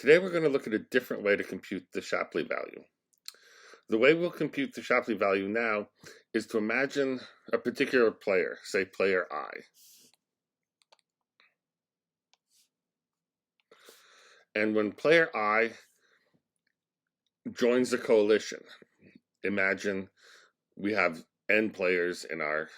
Today we're going to look at a different way to compute the Shapley value. The way we'll compute the Shapley value now is to imagine a particular player, say player I. And when player I joins the coalition, imagine we have N players in our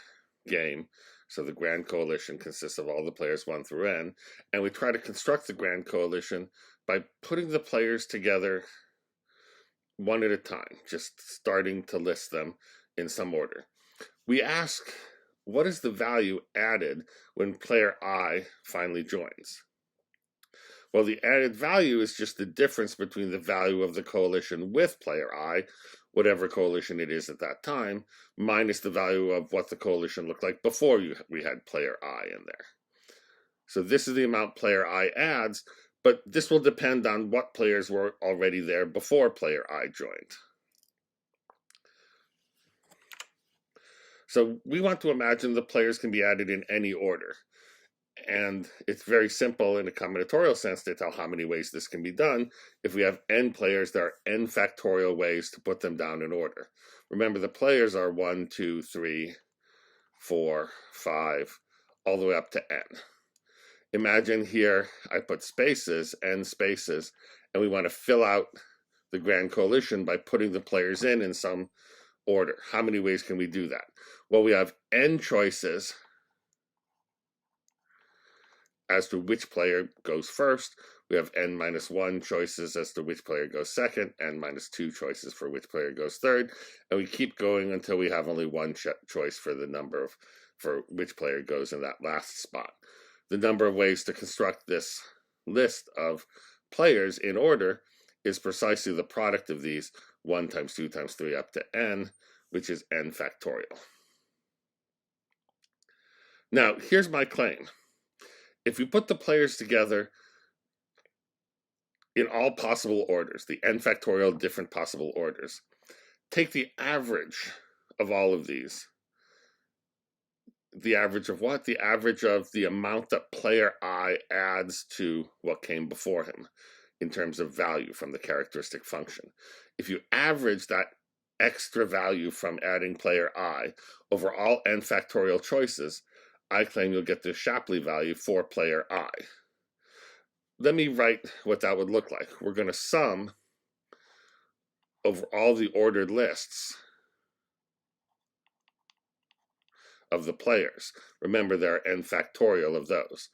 game. So the grand coalition consists of all the players 1 through N, and we try to construct the grand coalition by putting the players together one at a time, just starting to list them in some order. We ask, what is the value added when player I finally joins? Well, the added value is just the difference between the value of the coalition with player I, whatever coalition it is at that time, minus the value of what the coalition looked like before we had player I in there. So this is the amount player I adds, but this will depend on what players were already there before player I joined. So we want to imagine the players can be added in any order. And it's very simple in a combinatorial sense to tell how many ways this can be done. If we have N players, there are N factorial ways to put them down in order. Remember, the players are 1, 2, 3, 4, 5, all the way up to N. Imagine here I put spaces, N spaces, and we want to fill out the grand coalition by putting the players in some order. How many ways can we do that? Well, we have N choices as to which player goes first. We have N minus 1 choices as to which player goes second, N minus 2 choices for which player goes third, and we keep going until we have only one choice for the number of for which player goes in that last spot. The number of ways to construct this list of players in order is precisely the product of these 1 times 2 times 3 up to N, which is N factorial. Now, here's my claim. If we put the players together in all possible orders, the N factorial different possible orders, take the average of all of these. The average of what? The average of the amount that player I adds to what came before him in terms of value from the characteristic function. If you average that extra value from adding player I over all N factorial choices, I claim you'll get the Shapley value for player I. Let me write what that would look like. We're going to sum over all the ordered lists of the players. Remember, there are N factorial of those.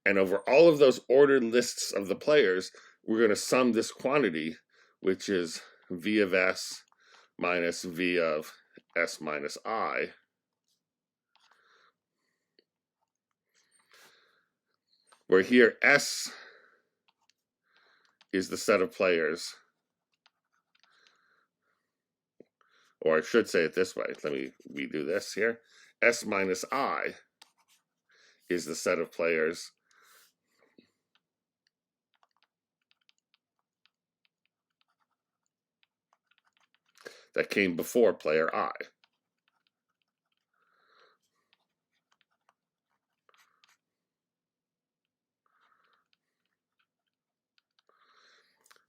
And over all of those ordered lists of the players, we're going to sum this quantity, which is V of S minus V of S minus I, where here S is the set of players, or I should say it this way. Let me redo this here. S minus I is the set of players that came before player I.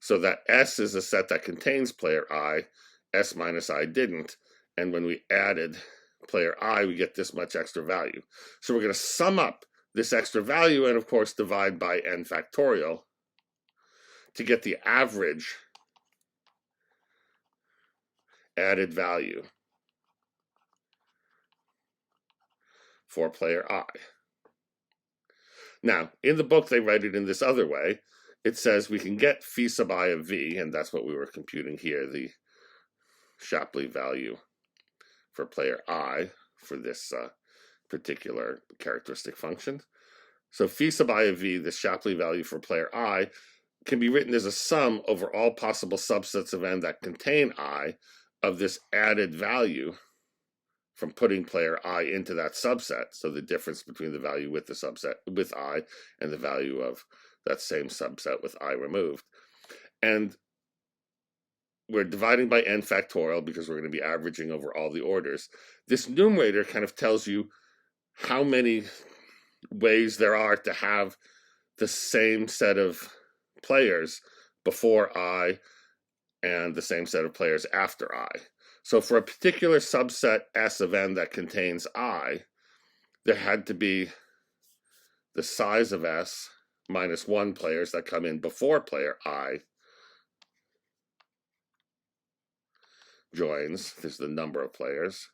So that S is a set that contains player I, S minus I didn't, and when we added player I, we get this much extra value. So we're going to sum up this extra value and, of course, divide by N factorial to get the average added value for player I. Now, in the book, they write it in this other way. It says we can get phi sub I of V, and that's what we were computing here, the Shapley value for player I for this particular characteristic function. So phi sub I of V, the Shapley value for player I, can be written as a sum over all possible subsets of N that contain I of this added value from putting player I into that subset. So the difference between the value with the subset with I and the value of that same subset with I removed. And we're dividing by N factorial because we're going to be averaging over all the orders. This numerator kind of tells you how many ways there are to have the same set of players before I and the same set of players after I. So for a particular subset S of n that contains I, there had to be the size of S minus 1 players that come in before player I joins. This is the number of players.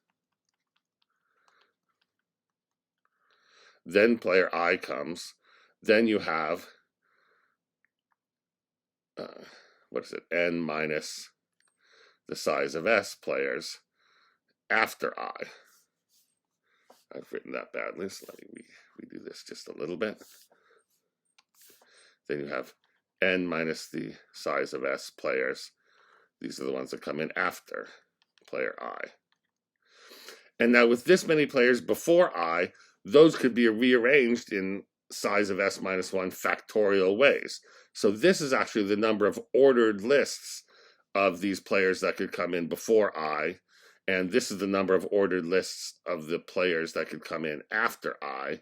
Then player I comes. Then you have, n minus the size of S players after I. I've written that badly, so let me redo this just a little bit. Then you have n minus the size of S players. These are the ones that come in after player I. And now with this many players before I, those could be rearranged in size of S minus 1 factorial ways. So this is actually the number of ordered lists of these players that could come in before I, and this is the number of ordered lists of the players that could come in after I,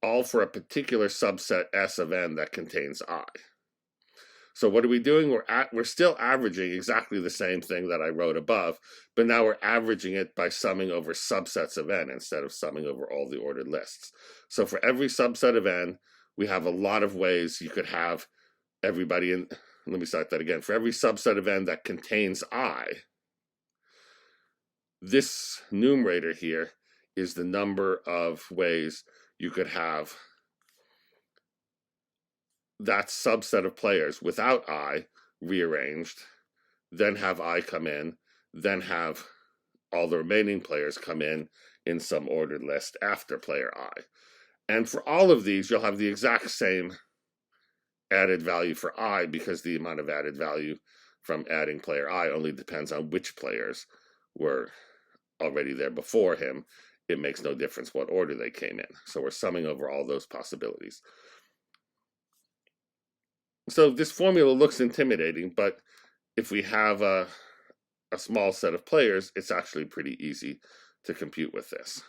all for a particular subset S of n that contains I. So what are we doing? We're still averaging exactly the same thing that I wrote above, but now we're averaging it by summing over subsets of n instead of summing over all the ordered lists. So for every subset of n, we have a lot of ways you could have everybody in. Let me start that again. For every subset of n that contains I, this numerator here is the number of ways you could have that subset of players without I rearranged, then have I come in, then have all the remaining players come in some ordered list after player I. And for all of these, you'll have the exact same added value for I, because the amount of added value from adding player I only depends on which players were already there before him. It makes no difference what order they came in. So we're summing over all those possibilities. So this formula looks intimidating, but if we have a small set of players, it's actually pretty easy to compute with this.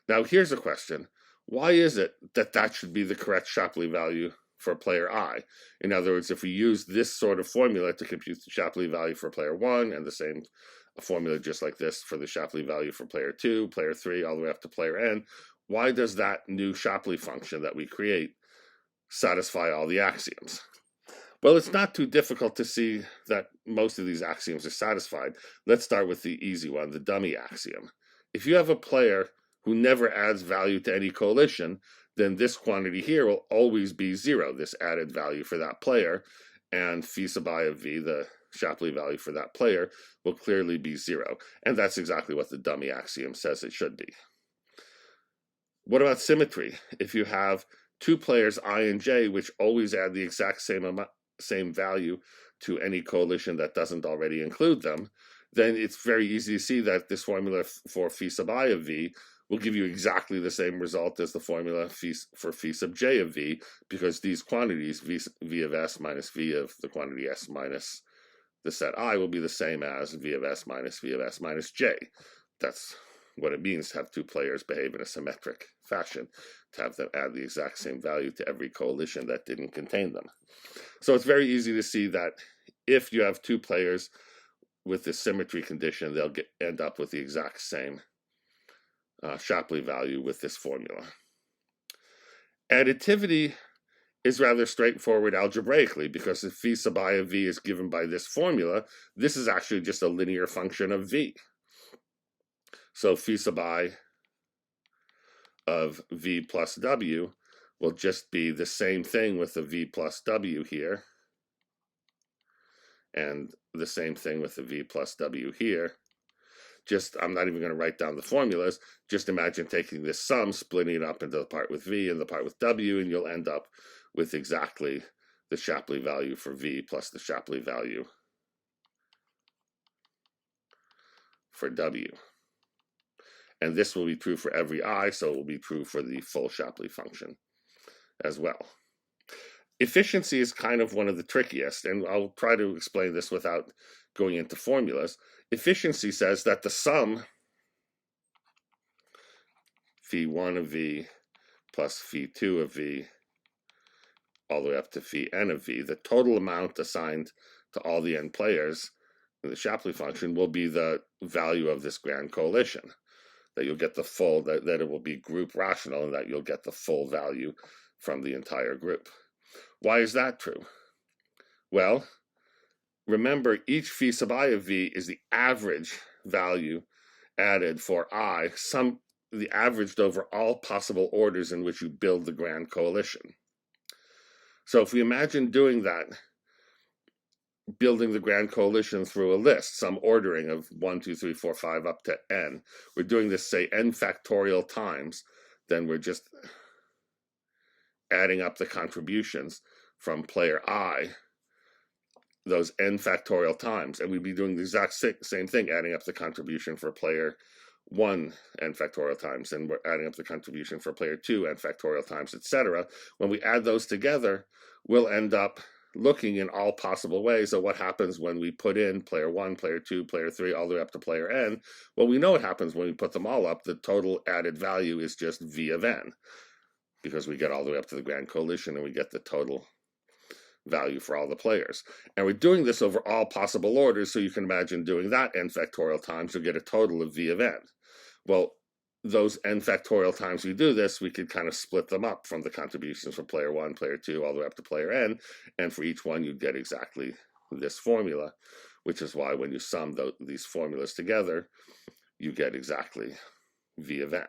Now here's a question. Why is it that that should be the correct Shapley value for player I? In other words, if we use this sort of formula to compute the Shapley value for player 1, and the same formula just like this for the Shapley value for player 2, player 3, all the way up to player n, why does that new Shapley function that we create satisfy all the axioms? Well, it's not too difficult to see that most of these axioms are satisfied. Let's start with the easy one, the dummy axiom. If you have a player who never adds value to any coalition, then this quantity here will always be 0, this added value for that player, and phi sub I of v, the Shapley value for that player, will clearly be 0. And that's exactly what the dummy axiom says it should be. What about symmetry? If you have two players I and j which always add the exact same value to any coalition that doesn't already include them, then it's very easy to see that this formula for phi sub I of v will give you exactly the same result as the formula for phi sub j of v, because these quantities, v of s minus v of the quantity s minus the set I, will be the same as v of s minus j. That's what it means to have two players behave in a symmetric fashion, to have them add the exact same value to every coalition that didn't contain them. So it's very easy to see that if you have two players with this symmetry condition, they'll end up with the exact same Shapley value with this formula. Additivity is rather straightforward algebraically, because if phi sub I of v is given by this formula, this is actually just a linear function of v. So phi sub I of v plus w will just be the same thing with the v plus w here, and the same thing with the v plus w here. Just, I'm not even going to write down the formulas. Just imagine taking this sum, splitting it up into the part with v and the part with w, and you'll end up with exactly the Shapley value for v plus the Shapley value for w. And this will be true for every I, so it will be true for the full Shapley function as well. Efficiency is kind of one of the trickiest, and I'll try to explain this without going into formulas. Efficiency says that the sum phi1 of v plus phi2 of v all the way up to phi n of v, the total amount assigned to all the n players in the Shapley function will be the value of this grand coalition, that you'll get the full, that it will be group rational, and that you'll get the full value from the entire group. Why is that true? Well, remember, each phi sub I of v is the average value added for I, the averaged over all possible orders in which you build the grand coalition. So if we imagine doing that, building the grand coalition through a list, some ordering of 1, 2, 3, 4, 5 up to n, we're doing this, say, n factorial times, then we're just adding up the contributions from player I, those n factorial times, and we'd be doing the exact same thing, adding up the contribution for player 1 n factorial times, and we're adding up the contribution for player 2 n factorial times, etc. When we add those together, we'll end up looking in all possible ways at what happens when we put in player 1, player 2, player 3, all the way up to player n. Well, we know what happens when we put them all up. The total added value is just v of n, because we get all the way up to the grand coalition and we get the total value for all the players. And we're doing this over all possible orders, so you can imagine doing that n factorial times, you'll get a total of v of n. Well, those n factorial times we do this, we could kind of split them up from the contributions from player 1, player 2, all the way up to player n, and for each one you'd get exactly this formula, which is why when you sum these formulas together, you get exactly v of n.